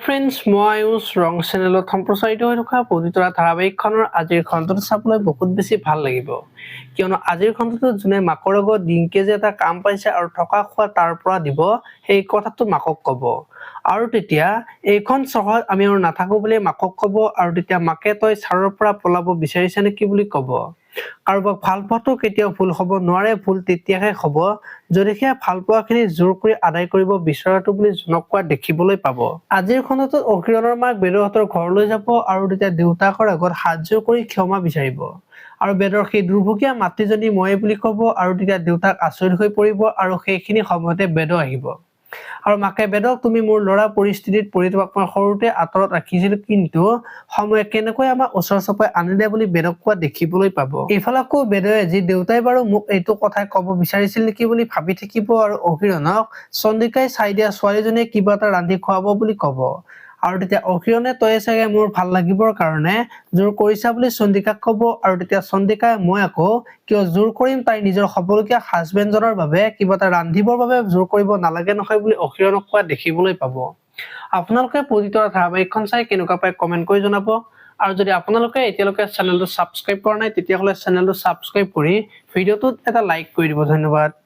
Friends, মই আয়ুষ ৰং চেনেলত সম্প্ৰচাৰিত হৈ থকা পবিতৰা ধাৰাবাহিকখনৰ আজিৰ খণ্ডটো চাবলৈ বহুত বেছি ভাল লাগিব, কিয়নো আজিৰ খণ্ডটোত যোনে মাকৰ লগত ডিংকিয়ে যে এটা কাম পাইছে আৰু থকা খোৱা তাৰ পৰা দিব সেই কথাটো মাকক ক'ব। আৰু তেতিয়া এইখন চহৰত আমি আৰু নাথাকো বুলি মাকক ক'ব, আৰু তেতিয়া মাকে তই ছাৰৰ পৰা পলাব বিচাৰিছে নেকি বুলি ক'ব। কাৰোবাক ভাল পোৱাটো কেতিয়াও ভুল হ'ব নোৱাৰে, ভুল তেতিয়াহে হ'ব যদিহে ভাল পোৱাখিনি জোৰ কৰি আদায় কৰিব বিচৰাটো বুলি জনক কোৱা দেখিবলৈ পাব। আজিৰ খণ্ডটোত অকিৰণৰ মাক বেদৰহঁতৰ ঘৰলৈ যাব আৰু তেতিয়া দেউতাকৰ আগত হাতযোৰ কৰি ক্ষমা বিচাৰিব, আৰু বেদৰ সেই দুৰ্ভগীয়া মাতৃজনী ময়ে বুলি ক'ব, আৰু তেতিয়া দেউতাক আচৰিত হৈ পৰিব আৰু সেইখিনি সময়তে বেদ আহিব। আৰু মাকে বেদক তুমি মোৰ ল'ৰা পৰিস্থিতিত পৰি তোমাক মই সৰুতে আঁতৰত ৰাখিছিলো, কিন্তু সময়ে কেনেকৈ আমাক ওচৰ চপাই আনিলে বুলি বেদক কোৱা দেখিবলৈ পাব। এইফালে আকৌ বেদয়ে যি দেউতাই বাৰু মোক এইটো কথাই ক'ব বিচাৰিছিল নেকি বুলি ভাবি থাকিব, আৰু অকিৰণক চন্দিকাই চাই দিয়া ছোৱালীজনীয়ে কিবা এটা ৰান্ধি খুৱাব বুলি ক'ব। আৰু তেতিয়া অকিৰণে তয়ে চাগে মোৰ ভাল লাগিবৰ কাৰণে জোৰ কৰিছা বুলি চন্দিকাক ক'ব, আৰু তেতিয়া চন্দিকাই মই আকৌ কিয় জোৰ কৰিম, তাই নিজৰ হ'বলগীয়া হাজবেণ্ডজনৰ বাবে কিবা এটা ৰান্ধিবৰ বাবে জোৰ কৰিব নালাগে নহয় বুলি অকিৰণক কোৱা দেখিবলৈ পাব। আপোনালোকে পবিতৰা ধাৰাবাহিকখন চাই কেনেকুৱা পায় কমেন্ট কৰি জনাব, আৰু যদি আপোনালোকে এতিয়ালৈকে চেনেলটো ছাবস্ক্ৰাইব কৰা নাই তেতিয়াহ'লে চেনেলটো ছাবস্ক্ৰাইব কৰি ভিডিঅ'টোত এটা লাইক কৰি দিব। ধন্যবাদ।